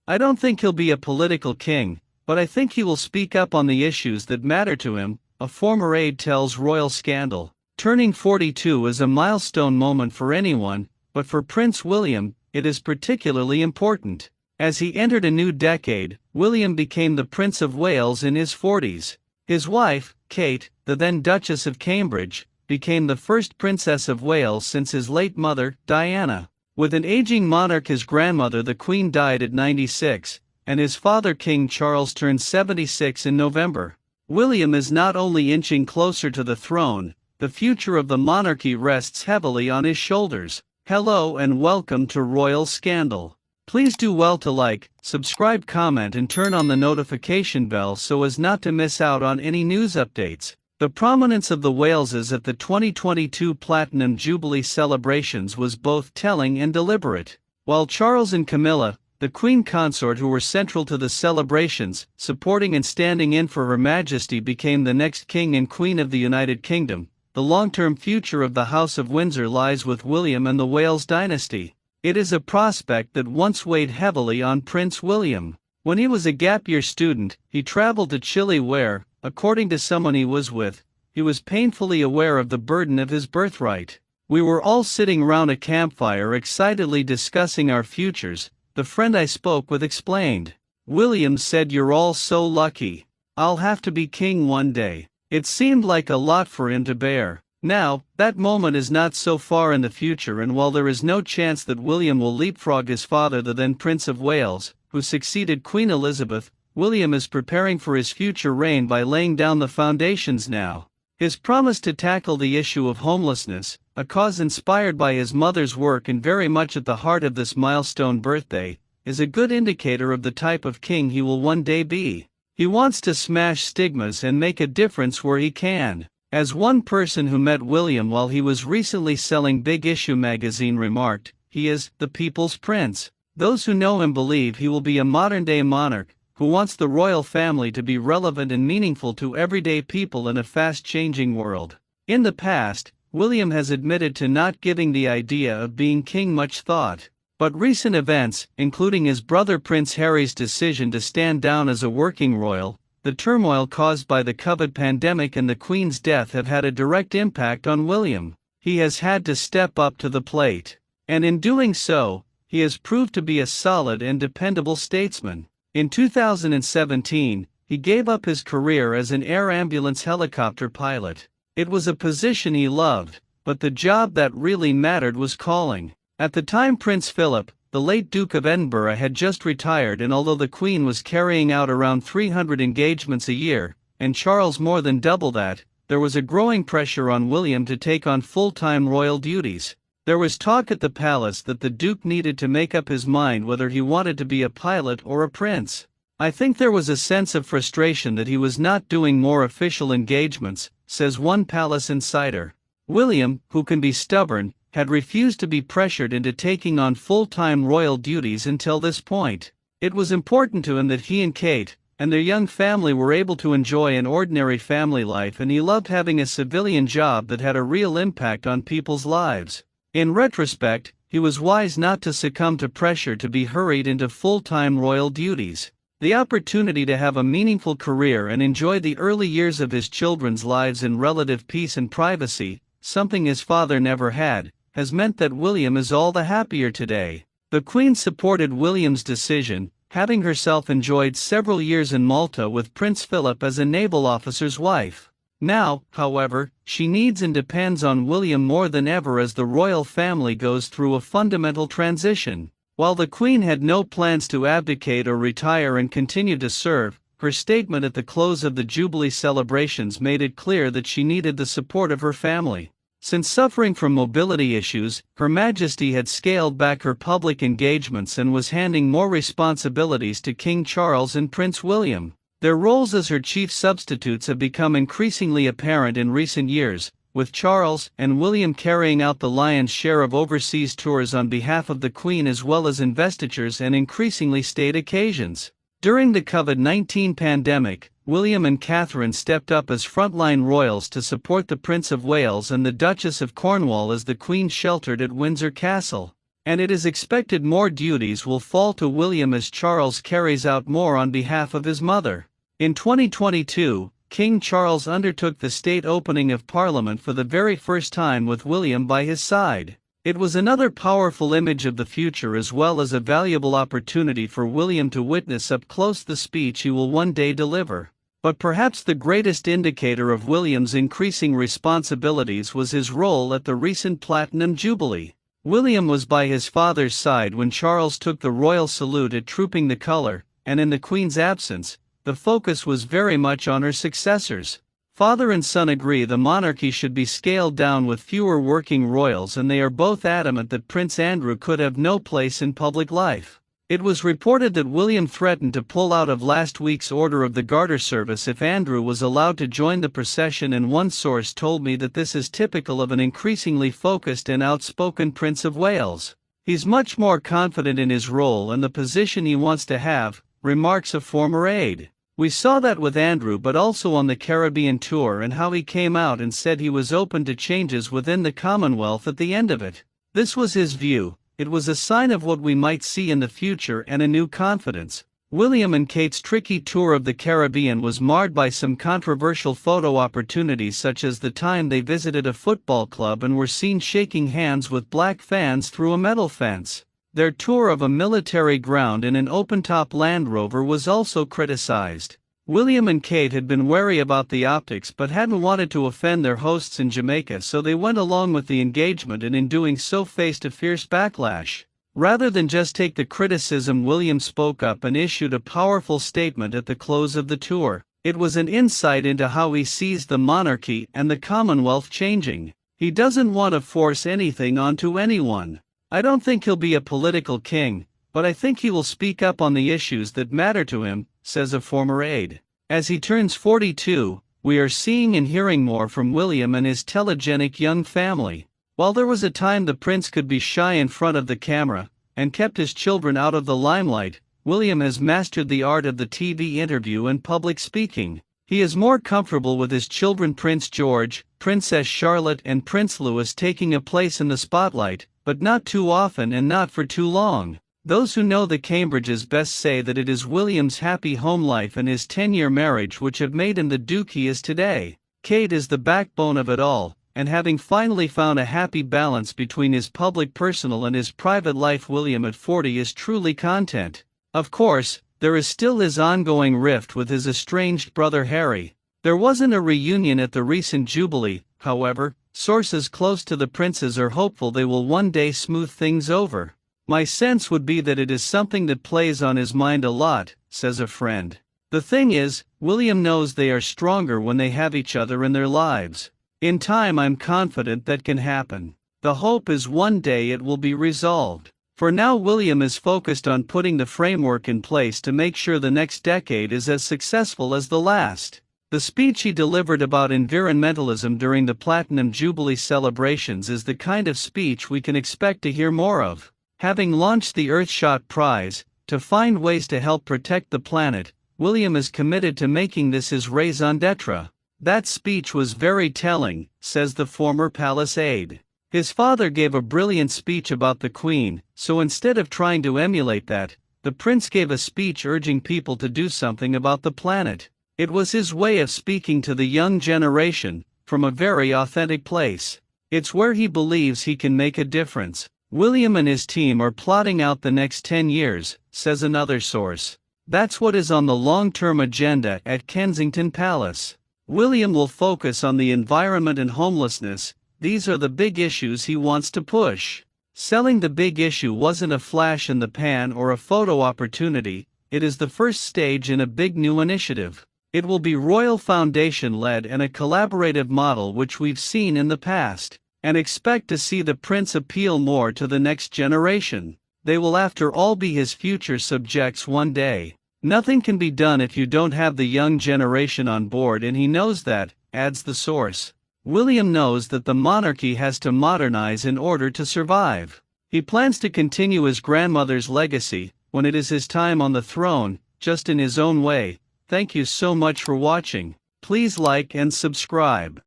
I don't think he'll be a political king, but I think he will speak up on the issues that matter to him, a former aide tells Royal Scandal. Turning 42 is a milestone moment for anyone, but for Prince William, it is particularly important. As he entered a new decade, William became the Prince of Wales in his 40s. His wife, Kate, the then Duchess of Cambridge, became the first Princess of Wales since his late mother, Diana. With an aging monarch, his grandmother the Queen died at 96, and his father King Charles turned 76 in November. William is not only inching closer to the throne, the future of the monarchy rests heavily on his shoulders. Hello and welcome to Royal Scandal. Please do well to like, subscribe, comment and turn on the notification bell so as not to miss out on any news updates. The prominence of the Waleses at the 2022 Platinum Jubilee celebrations was both telling and deliberate. While Charles and Camilla, the Queen Consort who were central to the celebrations, supporting and standing in for Her Majesty, became the next King and Queen of the United Kingdom, the long-term future of the House of Windsor lies with William and the Wales dynasty. It is a prospect that once weighed heavily on Prince William. When he was a gap-year student, he traveled to Chile where, according to someone he was with, he was painfully aware of the burden of his birthright. "We were all sitting round a campfire excitedly discussing our futures," the friend I spoke with explained. William said, "You're all so lucky. I'll have to be king one day." It seemed like a lot for him to bear. Now, that moment is not so far in the future, and while there is no chance that William will leapfrog his father, the then Prince of Wales, who succeeded Queen Elizabeth, William is preparing for his future reign by laying down the foundations now. His promise to tackle the issue of homelessness, a cause inspired by his mother's work and very much at the heart of this milestone birthday, is a good indicator of the type of king he will one day be. He wants to smash stigmas and make a difference where he can. As one person who met William while he was recently selling Big Issue magazine remarked, he is the people's prince. Those who know him believe he will be a modern-day monarch, who wants the royal family to be relevant and meaningful to everyday people in a fast-changing world. In the past, William has admitted to not giving the idea of being king much thought. But recent events, including his brother Prince Harry's decision to stand down as a working royal, the turmoil caused by the COVID pandemic and the Queen's death have had a direct impact on William. He has had to step up to the plate. And in doing so, he has proved to be a solid and dependable statesman. In 2017, he gave up his career as an air ambulance helicopter pilot. It was a position he loved, but the job that really mattered was calling. At the time, Prince Philip, the late Duke of Edinburgh, had just retired, and although the Queen was carrying out around 300 engagements a year, and Charles more than double that, there was a growing pressure on William to take on full-time royal duties. There was talk at the palace that the Duke needed to make up his mind whether he wanted to be a pilot or a prince. "I think there was a sense of frustration that he was not doing more official engagements," says one palace insider. William, who can be stubborn, had refused to be pressured into taking on full-time royal duties until this point. It was important to him that he and Kate, and their young family were able to enjoy an ordinary family life, and he loved having a civilian job that had a real impact on people's lives. In retrospect, he was wise not to succumb to pressure to be hurried into full-time royal duties. The opportunity to have a meaningful career and enjoy the early years of his children's lives in relative peace and privacy, something his father never had, has meant that William is all the happier today. The Queen supported William's decision, having herself enjoyed several years in Malta with Prince Philip as a naval officer's wife. Now, however, she needs and depends on William more than ever as the royal family goes through a fundamental transition. While the Queen had no plans to abdicate or retire and continued to serve, her statement at the close of the Jubilee celebrations made it clear that she needed the support of her family. Since suffering from mobility issues, Her Majesty had scaled back her public engagements and was handing more responsibilities to King Charles and Prince William. Their roles as her chief substitutes have become increasingly apparent in recent years, with Charles and William carrying out the lion's share of overseas tours on behalf of the Queen as well as investitures and increasingly state occasions. During the COVID-19 pandemic, William and Catherine stepped up as frontline royals to support the Prince of Wales and the Duchess of Cornwall as the Queen sheltered at Windsor Castle. and it is expected more duties will fall to William as Charles carries out more on behalf of his mother. In 2022, King Charles undertook the state opening of Parliament for the very first time with William by his side. It was another powerful image of the future as well as a valuable opportunity for William to witness up close the speech he will one day deliver. But perhaps the greatest indicator of William's increasing responsibilities was his role at the recent Platinum Jubilee. William was by his father's side when Charles took the royal salute at Trooping the Colour, and in the Queen's absence, the focus was very much on her successors. Father and son agree the monarchy should be scaled down with fewer working royals, and they are both adamant that Prince Andrew could have no place in public life. It was reported that William threatened to pull out of last week's Order of the Garter service if Andrew was allowed to join the procession, and one source told me that this is typical of an increasingly focused and outspoken Prince of Wales. He's much more confident in his role and the position he wants to have, remarks a former aide. We saw that with Andrew, but also on the Caribbean tour, and how he came out and said he was open to changes within the Commonwealth at the end of it. This was his view. It was a sign of what we might see in the future and a new confidence. William and Kate's tricky tour of the Caribbean was marred by some controversial photo opportunities, such as the time they visited a football club and were seen shaking hands with black fans through a metal fence. Their tour of a military ground in an open-top Land Rover was also criticized. William and Kate had been wary about the optics but hadn't wanted to offend their hosts in Jamaica, so they went along with the engagement, and in doing so faced a fierce backlash. Rather than just take the criticism, William spoke up and issued a powerful statement at the close of the tour. It was an insight into how he sees the monarchy and the Commonwealth changing. He doesn't want to force anything onto anyone. I don't think he'll be a political king, but I think he will speak up on the issues that matter to him, says a former aide. As he turns 42, we are seeing and hearing more from William and his telegenic young family. While there was a time the prince could be shy in front of the camera, and kept his children out of the limelight, William has mastered the art of the TV interview and public speaking. He is more comfortable with his children Prince George, Princess Charlotte and Prince Louis taking a place in the spotlight, but not too often and not for too long. Those who know the Cambridges best say that it is William's happy home life and his 10-year marriage which have made him the Duke he is today. Kate is the backbone of it all, and having finally found a happy balance between his public personal and his private life, William at 40 is truly content. Of course, there is still his ongoing rift with his estranged brother Harry. There wasn't a reunion at the recent Jubilee, however. Sources close to the princes are hopeful they will one day smooth things over. My sense would be that it is something that plays on his mind a lot, says a friend. The thing is, William knows they are stronger when they have each other in their lives. In time, I'm confident that can happen. The hope is one day it will be resolved. For now, William is focused on putting the framework in place to make sure the next decade is as successful as the last. The speech he delivered about environmentalism during the Platinum Jubilee celebrations is the kind of speech we can expect to hear more of. Having launched the Earthshot Prize, to find ways to help protect the planet, William is committed to making this his raison d'etre. That speech was very telling, says the former palace aide. His father gave a brilliant speech about the Queen, so instead of trying to emulate that, the prince gave a speech urging people to do something about the planet. It was his way of speaking to the young generation, from a very authentic place. It's where he believes he can make a difference. William and his team are plotting out the next 10 years, says another source. That's what is on the long-term agenda at Kensington Palace. William will focus on the environment and homelessness. These are the big issues he wants to push. Selling the big issue wasn't a flash in the pan or a photo opportunity, it is the first stage in a big new initiative. It will be Royal Foundation-led and a collaborative model which we've seen in the past, and expect to see the prince appeal more to the next generation. They will after all be his future subjects one day. Nothing can be done if you don't have the young generation on board, and he knows that, adds the source. William knows that the monarchy has to modernize in order to survive. He plans to continue his grandmother's legacy, when it is his time on the throne, just in his own way. Thank you so much for watching. Please like and subscribe.